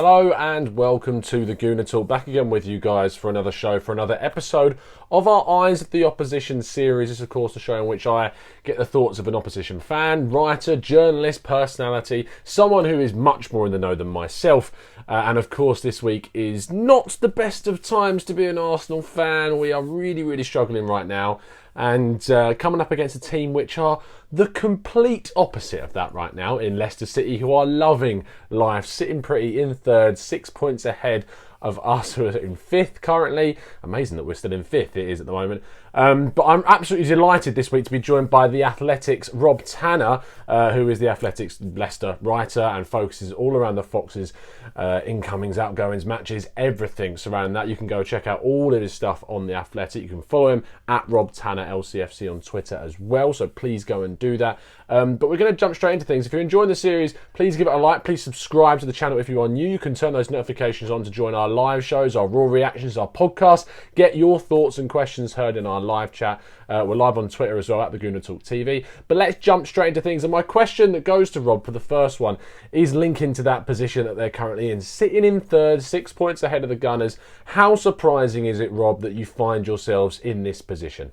Hello and welcome to the Gooner Talk. Back again with you guys for another show, for another episode of our Eyes of the Opposition series. This is, of course, the show in which I get the thoughts of an opposition fan, writer, journalist, personality, someone who is much more in the know than myself. And of course, this week is not the best of times to be an Arsenal fan. We are really struggling right now. And coming up against a team which are the complete opposite of that right now in Leicester City, who are loving life, sitting pretty in third, 6 points ahead of us, who are in fifth currently. Amazing that we're still in fifth, it is at the moment. But I'm absolutely delighted this week to be joined by The Athletic's Rob Tanner, who is The Athletic's Leicester writer and focuses all around the Foxes' incomings, outgoings, matches, everything surrounding that. You can go check out all of his stuff on The Athletic. You can follow him at Rob Tanner LCFC on Twitter as well, so please go and do that. But we're going to jump straight into things. If you're enjoying the series, please give it a like. Please subscribe to the channel if you are new. You can turn those notifications on to join our live shows, our raw reactions, our podcast. Get your thoughts and questions heard in our live chat. We're live on Twitter as well at the Gooner Talk TV. But let's jump straight into things. And my question that goes to Rob for the first one is linking to that position that they're currently in, sitting in third, 6 points ahead of the Gunners. How surprising is it, Rob, that you find yourselves in this position?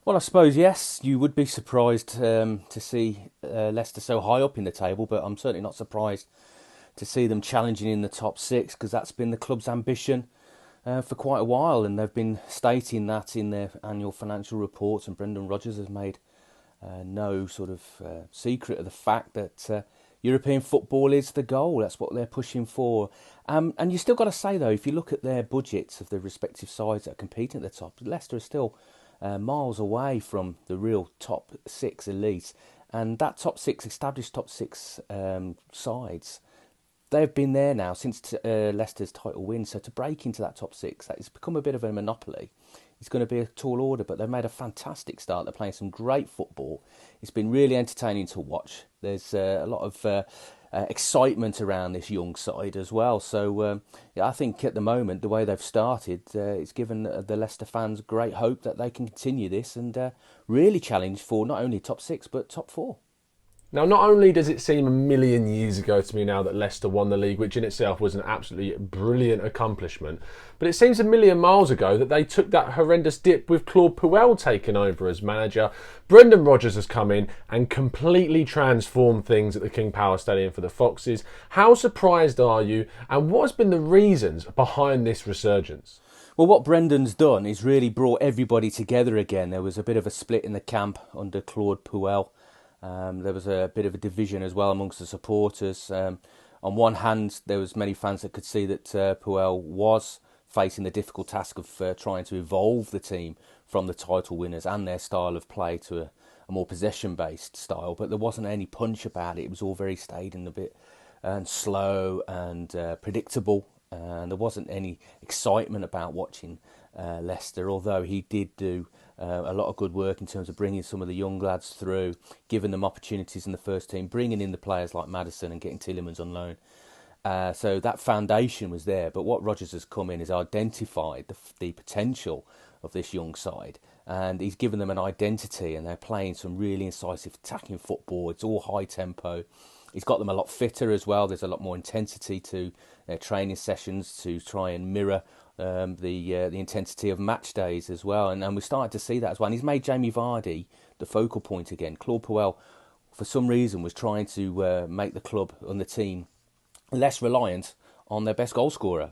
Well, I suppose, yes, you would be surprised to see Leicester so high up in the table, but I'm certainly not surprised to see them challenging in the top six, because that's been the club's ambition for quite a while, and they've been stating that in their annual financial reports, and Brendan Rodgers has made no sort of secret of the fact that European football is the goal. That's what they're pushing for. And you still got to say, though, if you look at their budgets of the respective sides that are competing at the top, Leicester is still miles away from the real top six elite, and that established top six sides, they've been there now since Leicester's title win. So to break into that top six, that has become a bit of a monopoly. It's going to be a tall order, but they've made a fantastic start. They're playing some great football. It's been really entertaining to watch. There's a lot of excitement around this young side as well. So yeah, I think at the moment, the way they've started, it's given the Leicester fans great hope that they can continue this and really challenge for not only top six, but top four. Now, not only does it seem a million years ago to me now that Leicester won the league, which in itself was an absolutely brilliant accomplishment, but it seems a million miles ago that they took that horrendous dip with Claude Puel taking over as manager. Brendan Rodgers has come in and completely transformed things at the King Power Stadium for the Foxes. How surprised are you, and what has been the reasons behind this resurgence? Well, what Brendan's done is really brought everybody together again. There was a bit of a split in the camp under Claude Puel. There was a bit of a division as well amongst the supporters. On one hand, there was many fans that could see that Puel was facing the difficult task of trying to evolve the team from the title winners and their style of play to a more possession-based style. But there wasn't any punch about it. It was all very staid and a bit slow and predictable. And there wasn't any excitement about watching Leicester, although he did do a lot of good work in terms of bringing some of the young lads through, giving them opportunities in the first team, bringing in the players like Maddison and getting Tielemans on loan. So that foundation was there. But what Rodgers has come in is identified the potential of this young side, and he's given them an identity, and they're playing some really incisive attacking football. It's all high tempo. He's got them a lot fitter as well. There's a lot more intensity to their training sessions to try and mirror the intensity of match days as well. And we started to see that as well. And he's made Jamie Vardy the focal point again. Claude Puel, for some reason, was trying to make the club and the team less reliant on their best goal scorer,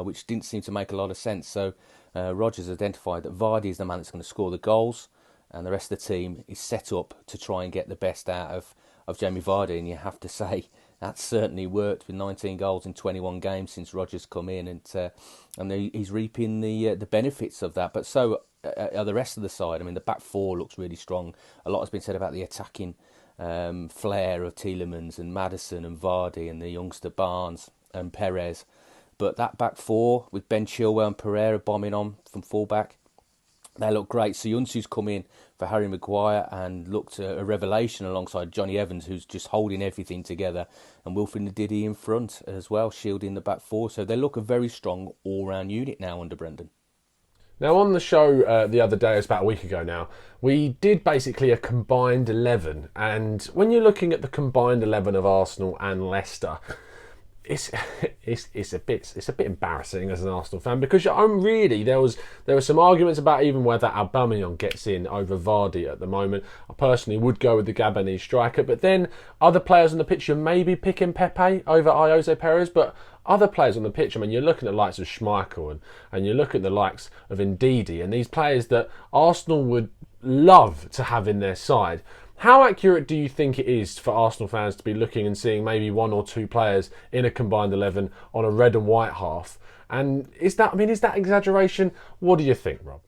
which didn't seem to make a lot of sense. So Rodgers identified that Vardy is the man that's going to score the goals, and the rest of the team is set up to try and get the best out of Jamie Vardy. And you have to say that's certainly worked with 19 goals in 21 games since Rodgers come in, and he's reaping the benefits of that. But so are the rest of the side. I mean, the back four looks really strong. A lot has been said about the attacking flair of Tielemans and Maddison and Vardy and the youngster Barnes and Perez. But that back four with Ben Chilwell and Pereira bombing on from fullback, they look great. Soyuncu's come in for Harry Maguire and looked a revelation alongside Johnny Evans, who's just holding everything together, and Wilfred Ndidi in front as well, shielding the back four. So they look a very strong all-round unit now under Brendan. Now, on the show the other day, it was about a week ago now, we did basically a combined 11. And when you're looking at the combined 11 of Arsenal and Leicester, it's it's a bit embarrassing as an Arsenal fan, because really there were some arguments about even whether Aubameyang gets in over Vardy at the moment. I personally would go with the Gabonese striker, but then other players on the pitch, you're maybe picking Pepe over Jose Perez, but other players on the pitch, I mean, you're looking at the likes of Schmeichel and you look at the likes of Ndidi and these players that Arsenal would love to have in their side. How accurate do you think it is for Arsenal fans to be looking and seeing maybe one or two players in a combined 11 on a red and white half? And is that exaggeration? What do you think, Rob?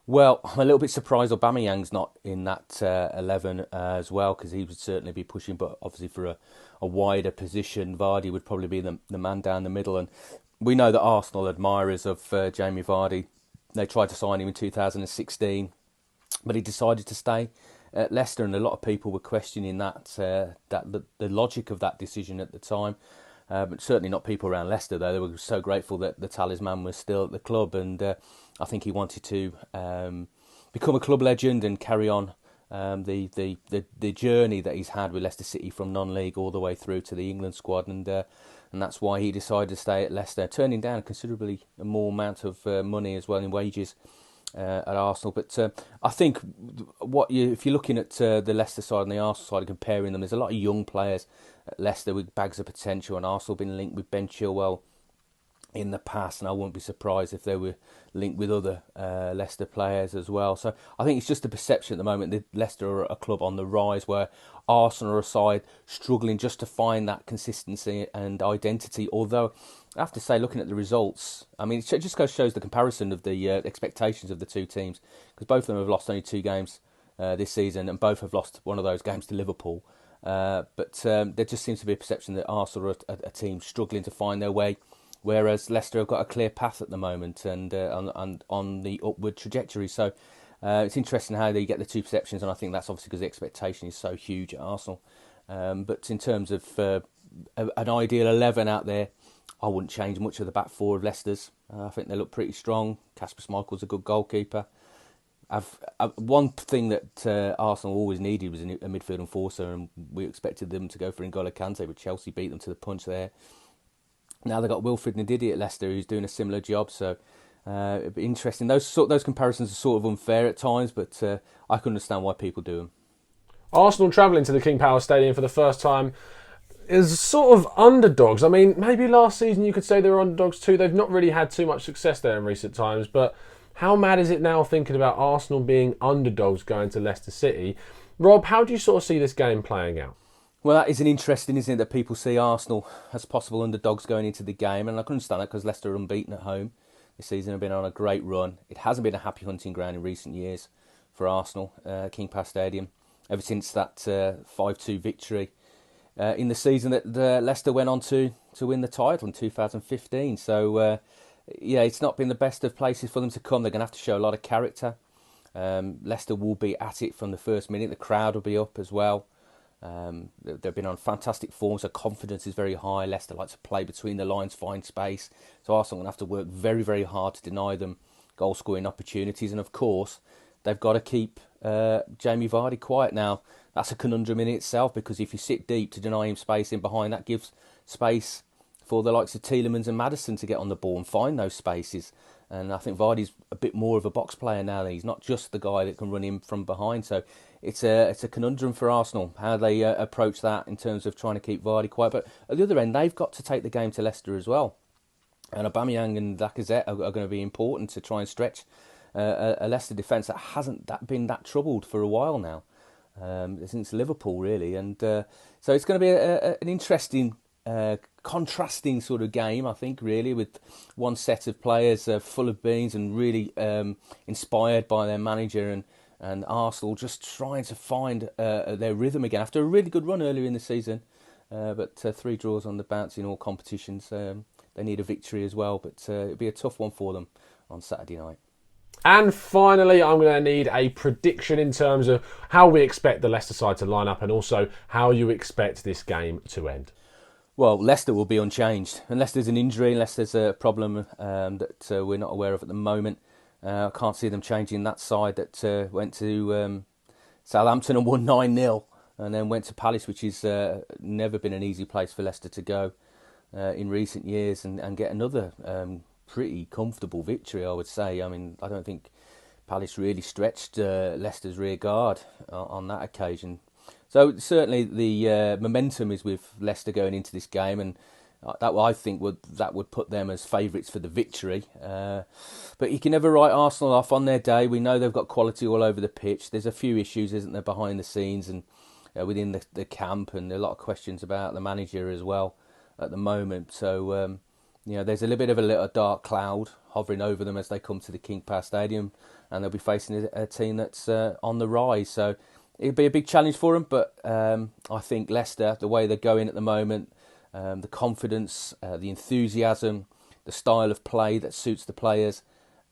Well, I'm a little bit surprised Aubameyang's not in that 11 as well, because he would certainly be pushing, but obviously for a wider position, Vardy would probably be the man down the middle. And we know that Arsenal admirers of Jamie Vardy, they tried to sign him in 2016, but he decided to stay at Leicester, and a lot of people were questioning the logic of that decision at the time. But certainly not people around Leicester, though. They were so grateful that the talisman was still at the club, and I think he wanted to become a club legend and carry on the journey that he's had with Leicester City from non-league all the way through to the England squad, and that's why he decided to stay at Leicester, turning down a considerably more amount of money as well in wages at Arsenal. But I think if you're looking at the Leicester side and the Arsenal side and comparing them, there's a lot of young players at Leicester with bags of potential, and Arsenal been linked with Ben Chilwell in the past, and I wouldn't be surprised if they were linked with other Leicester players as well. So I think it's just a perception at the moment that Leicester are a club on the rise, where Arsenal are a side struggling just to find that consistency and identity. Although I have to say, looking at the results, I mean, it just shows the comparison of the expectations of the two teams, because both of them have lost only 2 games this season, and both have lost one of those games to Liverpool. But there just seems to be a perception that Arsenal are a team struggling to find their way, whereas Leicester have got a clear path at the moment and on the upward trajectory. So it's interesting how they get the two perceptions, and I think that's obviously because the expectation is so huge at Arsenal. But in terms of an ideal 11 out there, I wouldn't change much of the back four of Leicester's. I think they look pretty strong. Kasper Schmeichel's a good goalkeeper. One thing that Arsenal always needed was a midfield enforcer, and we expected them to go for N'Golo Kante, but Chelsea beat them to the punch there. Now they've got Wilfred Ndidi at Leicester, who's doing a similar job, so it'd be interesting. Those comparisons are sort of unfair at times, but I can understand why people do them. Arsenal travelling to the King Power Stadium for the first time is sort of underdogs. I mean, maybe last season you could say they were underdogs too. They've not really had too much success there in recent times, but how mad is it now thinking about Arsenal being underdogs going to Leicester City? Rob, how do you sort of see this game playing out? Well, that is an interesting, isn't it, that people see Arsenal as possible underdogs going into the game, and I can understand that because Leicester are unbeaten at home this season, have been on a great run. It hasn't been a happy hunting ground in recent years for Arsenal, King Power Stadium, ever since that 5-2 victory in the season that Leicester went on to win the title in 2015. So, yeah, it's not been the best of places for them to come. They're going to have to show a lot of character. Leicester will be at it from the first minute. The crowd will be up as well. They've been on fantastic form, so confidence is very high. Leicester like to play between the lines, find space. So Arsenal are going to have to work very, very hard to deny them goal-scoring opportunities. And of course, they've got to keep Jamie Vardy quiet now. That's a conundrum in itself, because if you sit deep to deny him space in behind, that gives space for the likes of Tielemans and Maddison to get on the ball and find those spaces. And I think Vardy's a bit more of a box player now. He's not just the guy that can run in from behind. So it's a conundrum for Arsenal, how they approach that in terms of trying to keep Vardy quiet. But at the other end, they've got to take the game to Leicester as well. And Aubameyang and Lacazette are going to be important to try and stretch a Leicester defence that hasn't been that troubled for a while now, since Liverpool, really. And so it's going to be an interesting, contrasting sort of game, I think, really, with one set of players full of beans and really inspired by their manager, and Arsenal just trying to find their rhythm again after a really good run earlier in the season. But 3 draws on the bounce in all competitions. They need a victory as well, but it'll be a tough one for them on Saturday night. And finally, I'm going to need a prediction in terms of how we expect the Leicester side to line up, and also how you expect this game to end. Well, Leicester will be unchanged unless there's an injury, unless there's a problem that we're not aware of at the moment. I can't see them changing that side that went to Southampton and won 9-0 and then went to Palace, which has never been an easy place for Leicester to go. in recent years and get another pretty comfortable victory, I would say. I mean, I don't think Palace really stretched Leicester's rear guard on that occasion. So certainly the momentum is with Leicester going into this game, and that I think would put them as favourites for the victory. But you can never write Arsenal off on their day. We know they've got quality all over the pitch. There's a few issues, isn't there, behind the scenes and within the camp, and a lot of questions about the manager as well at the moment. So there's a little bit of a dark cloud hovering over them as they come to the King Power Stadium, and they'll be facing a team that's on the rise. So it'll be a big challenge for them. But I think Leicester, the way they're going at the moment, the confidence, the enthusiasm, the style of play that suits the players,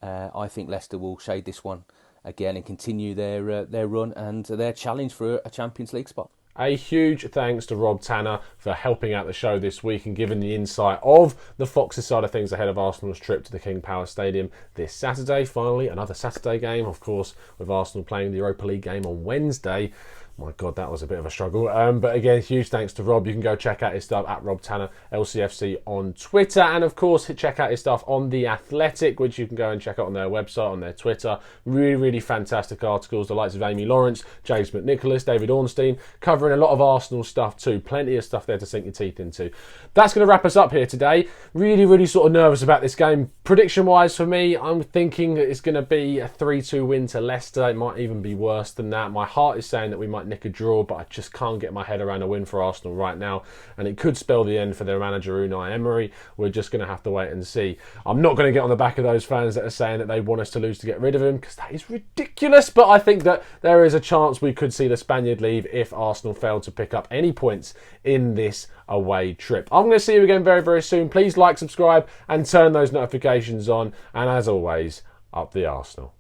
I think Leicester will shade this one again and continue their run and their challenge for a Champions League spot. A huge thanks to Rob Tanner for helping out the show this week and giving the insight of the Foxes side of things ahead of Arsenal's trip to the King Power Stadium this Saturday. Finally, another Saturday game, of course, with Arsenal playing the Europa League game on Wednesday. My God, that was a bit of a struggle. But again, huge thanks to Rob. You can go check out his stuff at Rob Tanner LCFC on Twitter. And of course, check out his stuff on The Athletic, which you can go and check out on their website, on their Twitter. Really, really fantastic articles. The likes of Amy Lawrence, James McNicholas, David Ornstein, covering a lot of Arsenal stuff too. Plenty of stuff there to sink your teeth into. That's going to wrap us up here today. Really, really sort of nervous about this game. Prediction-wise for me, I'm thinking that it's going to be a 3-2 win to Leicester. It might even be worse than that. My heart is saying that we might nick a draw, but I just can't get my head around a win for Arsenal right now, and it could spell the end for their manager Unai Emery. We're just going to have to wait and see. I'm not going to get on the back of those fans that are saying that they want us to lose to get rid of him, because that is ridiculous, but I think that there is a chance we could see the Spaniard leave if Arsenal fail to pick up any points in this away trip. I'm going to see you again very, very soon. Please like, subscribe and turn those notifications on, and as always, up the Arsenal.